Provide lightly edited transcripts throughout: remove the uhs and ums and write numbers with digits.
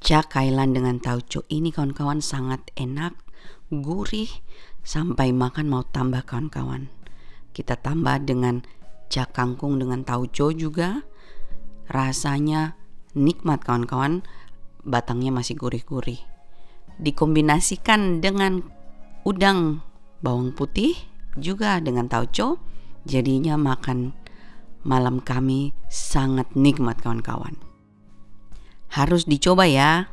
Cak kailan dengan tauco ini kawan-kawan sangat enak, gurih, sampai makan mau tambah kawan-kawan. Kita tambah dengan cak kangkung dengan tauco juga, rasanya nikmat kawan-kawan, batangnya masih gurih-gurih. Dikombinasikan dengan udang bawang putih juga dengan tauco, jadinya makan malam kami sangat nikmat kawan-kawan. Harus dicoba ya.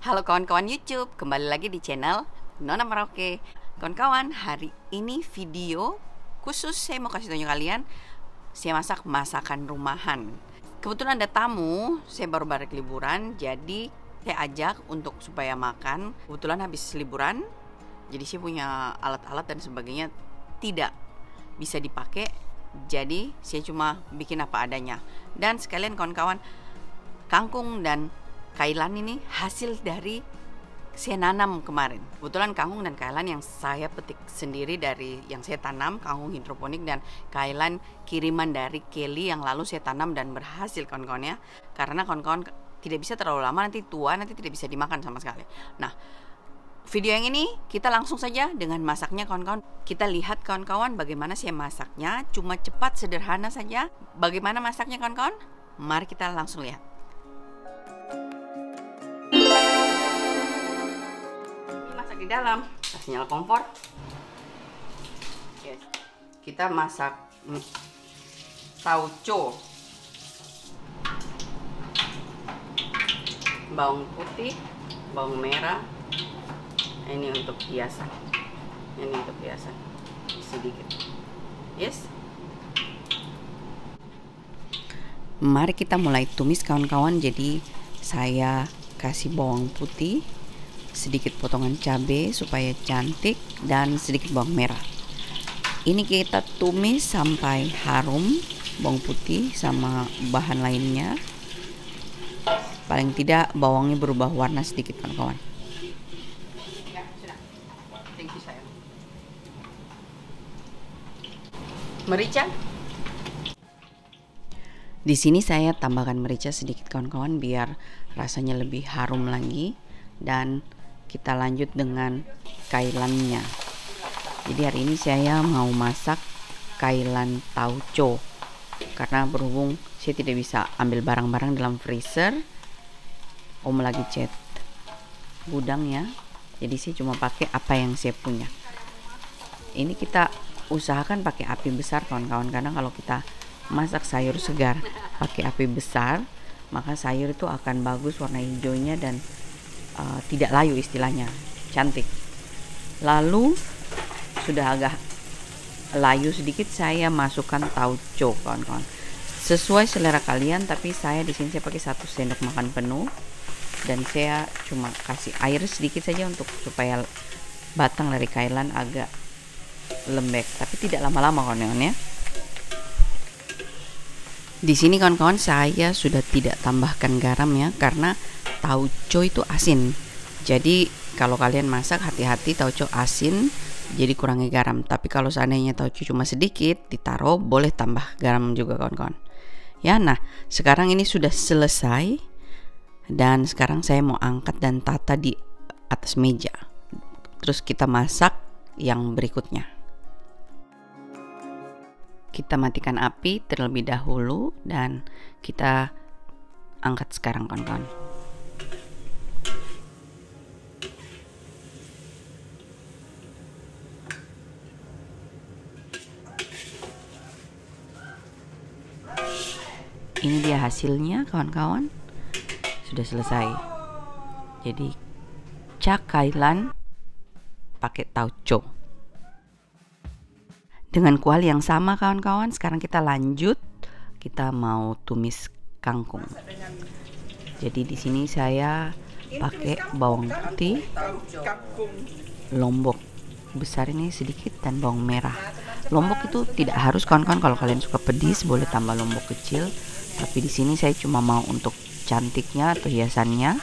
Halo kawan-kawan YouTube, kembali lagi di channel Nona Merauke. Kawan-kawan, hari ini video khusus saya mau kasih tunjuk kalian, saya masak masakan rumahan. Kebetulan ada tamu, saya baru balik liburan, jadi saya ajak untuk supaya makan. Kebetulan habis liburan, jadi saya punya alat-alat dan sebagainya tidak bisa dipakai, jadi saya cuma bikin apa adanya. Dan sekalian kawan-kawan, kangkung dan kailan ini hasil dari saya nanam kemarin. Kebetulan kangkung dan kailan yang saya petik sendiri dari yang saya tanam, kangkung hidroponik dan kailan kiriman dari Kelly yang lalu saya tanam dan berhasil kawan-kawan ya. Karena kawan-kawan tidak bisa terlalu lama, nanti tua, nanti tidak bisa dimakan sama sekali. Nah, video yang ini kita langsung saja dengan masaknya kawan-kawan. Kita lihat kawan-kawan bagaimana saya masaknya, cuma cepat sederhana saja. Bagaimana masaknya kawan-kawan? Mari kita langsung lihat. Masak di dalam, kasih nyala kompor. Yes. Kita masak tauco, bawang putih, bawang merah. Ini untuk hiasan, ini untuk hiasan sedikit. Yes. Mari kita mulai tumis kawan-kawan. Jadi saya kasih bawang putih, sedikit potongan cabai supaya cantik, dan sedikit bawang merah. Ini kita tumis sampai harum bawang putih sama bahan lainnya. Paling tidak bawangnya berubah warna sedikit kawan-kawan. Ya, sudah. Thank you sayang. Merica. Di sini saya tambahkan merica sedikit kawan-kawan biar rasanya lebih harum lagi, dan kita lanjut dengan kailannya. Jadi hari ini saya mau masak kailan tauco karena berhubung saya tidak bisa ambil barang-barang dalam freezer. Om lagi cat gudang ya, jadi saya cuma pakai apa yang saya punya. Ini kita usahakan pakai api besar kawan-kawan, karena kalau kita masak sayur segar pakai api besar, maka sayur itu akan bagus warna hijaunya dan tidak layu, istilahnya cantik. Lalu sudah agak layu sedikit, saya masukkan tauco kawan-kawan. Sesuai selera kalian, tapi saya di sini saya pakai 1 sendok makan penuh, dan saya cuma kasih air sedikit saja untuk supaya batang dari kailan agak lembek, tapi tidak lama-lama kawan-kawan ya. Di sini kawan-kawan saya sudah tidak tambahkan garam ya, karena tauco itu asin. Jadi kalau kalian masak hati-hati, tauco asin, jadi kurangi garam. Tapi kalau seandainya tauco cuma sedikit ditaruh, boleh tambah garam juga kawan-kawan. Ya, nah sekarang ini sudah selesai, dan sekarang saya mau angkat dan tata di atas meja. Terus kita masak yang berikutnya. Kita matikan api terlebih dahulu dan kita angkat sekarang kawan-kawan. Ini dia hasilnya kawan-kawan, sudah selesai. Jadi cak kailan pakai tauco dengan kuali yang sama kawan-kawan. Sekarang kita lanjut, kita mau tumis kangkung. Jadi di sini saya pakai bawang putih, lombok besar ini sedikit, dan bawang merah. Lombok itu tidak harus kawan-kawan, kalau kalian suka pedis boleh tambah lombok kecil, tapi di sini saya cuma mau untuk cantiknya atau hiasannya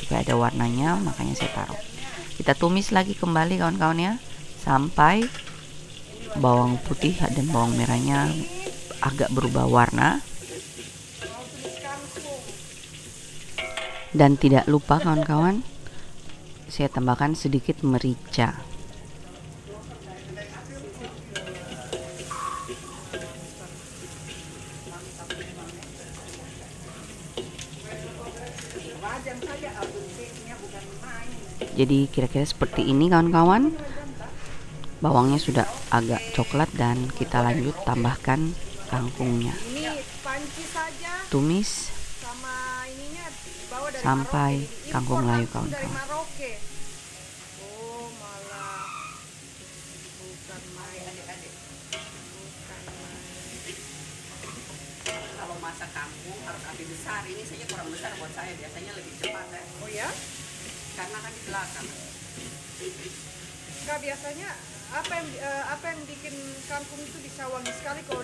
supaya ada warnanya, makanya saya taruh. Kita tumis lagi kembali kawan-kawan ya, sampai bawang putih dan bawang merahnya agak berubah warna. Dan tidak lupa kawan-kawan, saya tambahkan sedikit merica. Jadi kira-kira seperti ini kawan-kawan. Bawangnya sudah agak coklat dan kita lanjut tambahkan kangkungnya. Tumis sampai kangkung layu kawan-kawan. Kalau masak kangkung harus api besar. Ini saja kurang besar buat saya. Biasanya lebih cepat ya. Oh ya? Karena kan di belakang. Kak, biasanya apa yang bikin kangkung itu bisa wangi sekali kalau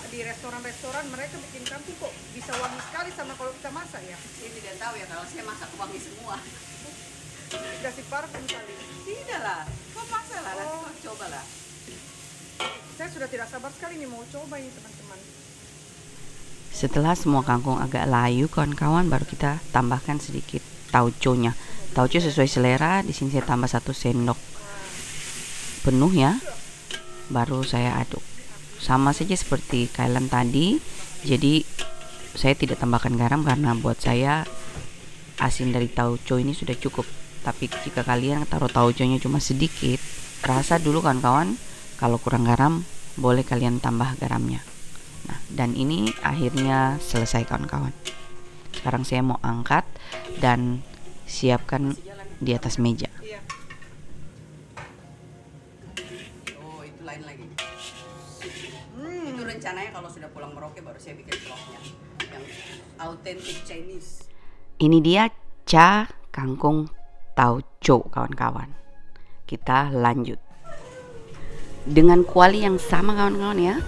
di restoran-restoran mereka bikin kangkung kok bisa wangi sekali sama kalau kita masak ya? Saya tidak tahu ya, kalau saya masak wangi semua. Kasih parfum kali? Tidak lah, kok masak lah, nanti kau coba lah. Saya sudah tidak sabar sekali nih mau coba ini teman-teman. Setelah semua kangkung agak layu kawan-kawan, baru kita tambahkan sedikit tauconya. Tauco sesuai selera. Di sini saya tambah 1 sendok penuh ya. Baru saya aduk. Sama saja seperti kailan tadi. Jadi saya tidak tambahkan garam karena buat saya asin dari tauco ini sudah cukup. Tapi jika kalian taruh tauconya cuma sedikit, rasa dulu kawan-kawan. Kalau kurang garam, boleh kalian tambah garamnya. Nah, dan ini akhirnya selesai kawan-kawan. Sekarang saya mau angkat dan siapkan di atas meja. Oh, itu lain lagi. Itu rencananya kalau sudah pulang Merauke baru saya bikin vlognya yang authentic Chinese. Ini dia cha kangkung tauco kawan-kawan. Kita lanjut. Dengan kuali yang sama kawan-kawan ya.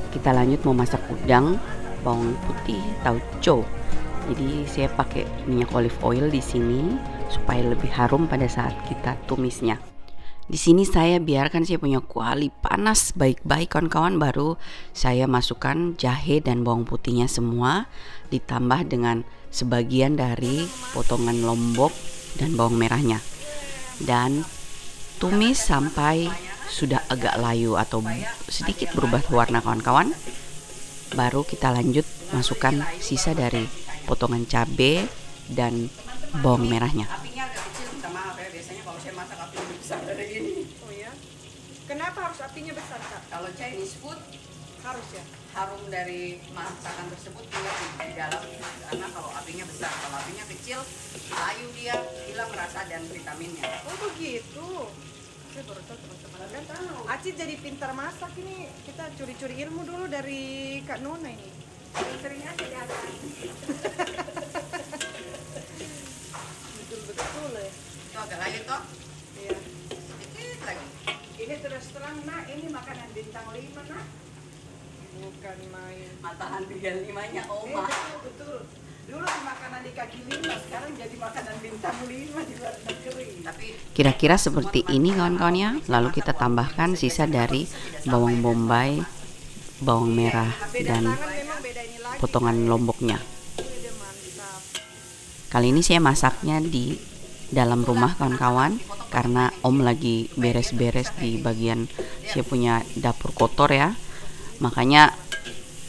Kita lanjut memasak udang, bawang putih, tauco. Jadi saya pakai minyak olive oil di sini supaya lebih harum pada saat kita tumisnya. Di sini saya biarkan saya punya kuali panas baik-baik kawan-kawan, baru saya masukkan jahe dan bawang putihnya semua, ditambah dengan sebagian dari potongan lombok dan bawang merahnya. Dan tumis sampai sudah agak layu atau sedikit berubah warna kawan-kawan. Baru kita lanjut masukkan sisa dari potongan cabai dan bawang merahnya. Apinya agak kecil, minta maaf ya. Biasanya kalau saya masak apinya lebih besar dari ini. Oh ya? Kenapa harus apinya besar, Kak? Kalau Chinese food Harus ya? harum dari masakan tersebut tinggal di dalam, karena kalau apinya besar, kalau apinya kecil layu dia, hilang rasa dan vitaminnya. Oh begitu. Saya baru tahu teman-teman kan. Acit jadi pintar masak ini. Kita curi-curi ilmu dulu dari Kak Nona ini. Sering aja lihat. Betul-betul ya. Itu agak layu toh? Iya. Sedikit lagi. Ini terus terang nak, ini makanan bintang 5 nak. Bukan main. Matahan 35-nya Oma. Betul. Dulu makanan di kaki 5, sekarang jadi makanan bintang 5 di luar negeri. Tapi Kira-kira seperti ini kawan-kawan ya. Lalu kita tambahkan sisa dari bawang bombay, bawang merah dan Memang beda ini lagi. potongan lomboknya. Udah mantap. Kali ini saya masaknya di dalam rumah kawan-kawan, karena Om lagi beres-beres di bagian saya punya dapur kotor ya. Makanya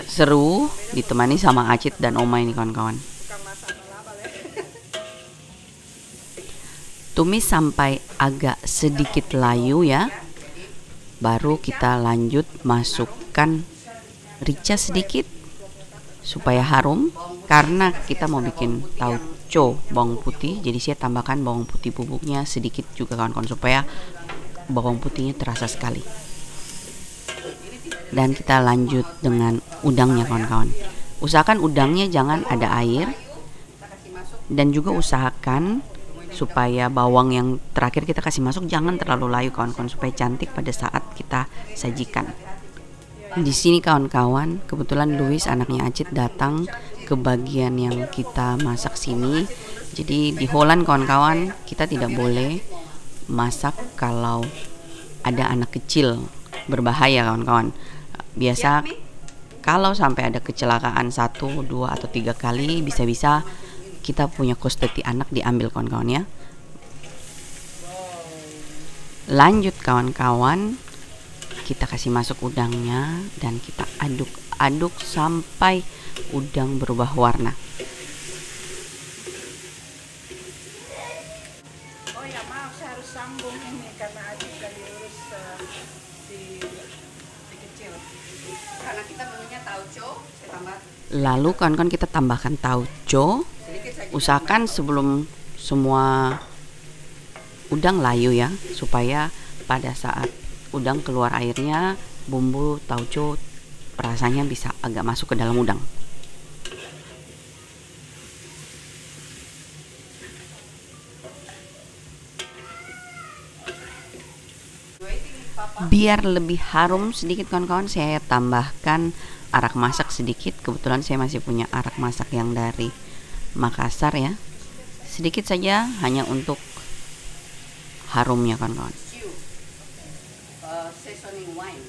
seru ditemani sama Acit dan Oma ini kawan-kawan. Bukan masak laba ya. Tumis sampai agak sedikit layu ya. Baru kita lanjut masukkan rica sedikit supaya harum, karena kita mau bikin tauco bawang putih. Jadi saya tambahkan bawang putih bubuknya sedikit juga kawan-kawan supaya bawang putihnya terasa sekali. Dan kita lanjut dengan udangnya kawan-kawan. Usahakan udangnya jangan ada air, dan juga usahakan supaya bawang yang terakhir kita kasih masuk jangan terlalu layu kawan-kawan, supaya cantik pada saat kita sajikan. Di sini kawan-kawan, kebetulan Louis anaknya Acit datang ke bagian yang kita masak sini. Jadi di Holland kawan-kawan, kita tidak boleh masak kalau ada anak kecil, berbahaya kawan-kawan. Biasa kalau sampai ada kecelakaan 1, 2, atau 3 kali, bisa-bisa kita punya kosteti anak diambil kawan-kawan ya. Lanjut kawan-kawan, kita kasih masuk udangnya dan kita aduk-aduk sampai udang berubah warna. Oh ya maaf, saya harus sambung ini karena Aji lagi urus di kecil. Karena kita menunya tauco, saya tambah Lalu kawan-kawan kita tambahkan tauco. sedikit saja. Usahakan sebelum semua udang layu ya, supaya pada saat udang keluar airnya, bumbu tauco rasanya bisa agak masuk ke dalam udang. Biar lebih harum sedikit kawan-kawan, saya tambahkan arak masak sedikit. Kebetulan saya masih punya arak masak yang dari Makassar ya. Sedikit saja, hanya untuk harumnya kawan-kawan. Stew, seasoning wine.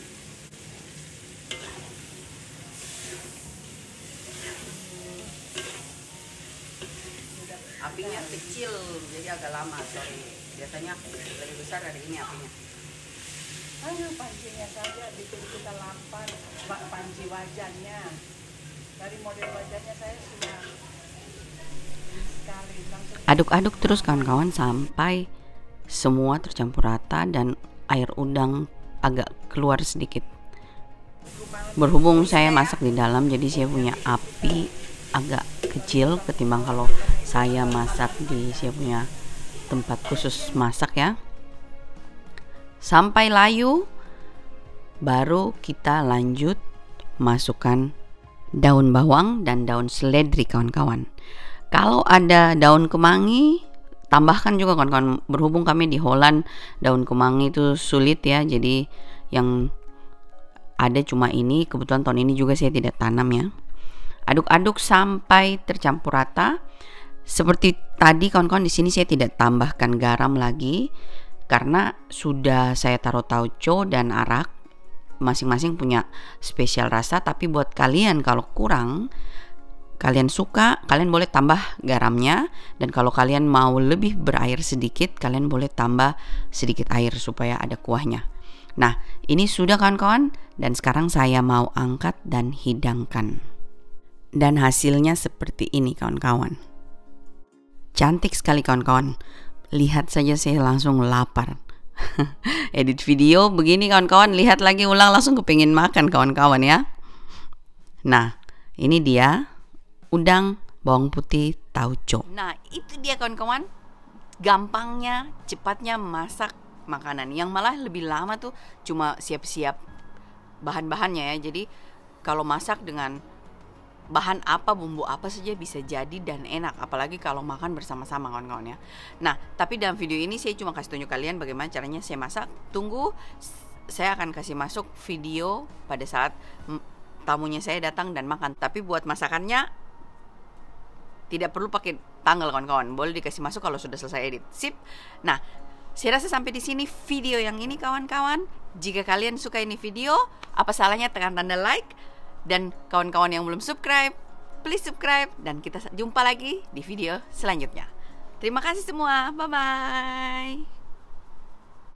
Apinya kecil, jadi agak lama, sorry. Biasanya lebih besar dari ini apinya. Ayo pancinya saja bikin kita lapar. Panci wajannya. Dari model wajannya saya sudah sekali langsung. Aduk-aduk terus kawan-kawan sampai semua tercampur rata dan air udang agak keluar sedikit. Berhubung saya masak di dalam, jadi saya punya api agak kecil ketimbang kalau saya masak di saya punya tempat khusus masak ya. Sampai layu, baru kita lanjut masukkan daun bawang dan daun seledri kawan-kawan. Kalau ada daun kemangi, tambahkan juga kawan-kawan. Berhubung kami di Holland, daun kemangi itu sulit ya, jadi yang ada cuma ini. Kebetulan tahun ini juga saya tidak tanam ya. Aduk-aduk sampai tercampur rata. Seperti tadi kawan-kawan, di sini saya tidak tambahkan garam lagi karena sudah saya taruh tauco dan arak. Masing-masing punya spesial rasa, tapi buat kalian kalau kurang, kalian suka, kalian boleh tambah garamnya, dan kalau kalian mau lebih berair sedikit, kalian boleh tambah sedikit air supaya ada kuahnya. Nah, ini sudah kawan-kawan, dan sekarang saya mau angkat dan hidangkan. Dan hasilnya seperti ini kawan-kawan. Cantik sekali kawan-kawan. Lihat saja saya langsung lapar. Edit video begini kawan-kawan, lihat lagi ulang langsung kepingin makan kawan-kawan ya. Nah, ini dia udang bawang putih tauco. Nah, itu dia kawan-kawan. Gampangnya, cepatnya masak makanan. Yang malah lebih lama tuh cuma siap-siap bahan-bahannya ya. Jadi kalau masak dengan bahan apa, bumbu apa saja bisa jadi dan enak, apalagi kalau makan bersama-sama kawan-kawan ya. Nah, tapi dalam video ini saya cuma kasih tunjuk kalian bagaimana caranya saya masak. Tunggu, saya akan kasih masuk video pada saat tamunya saya datang dan makan. Tapi buat masakannya tidak perlu pakai tanggal kawan-kawan, boleh dikasih masuk kalau sudah selesai edit. Sip. Nah, saya rasa sampai di sini video yang ini kawan-kawan. Jika kalian suka ini video, apa salahnya tekan tanda like. Dan kawan-kawan yang belum subscribe, please subscribe. Dan kita jumpa lagi di video selanjutnya. Terima kasih semua, bye-bye.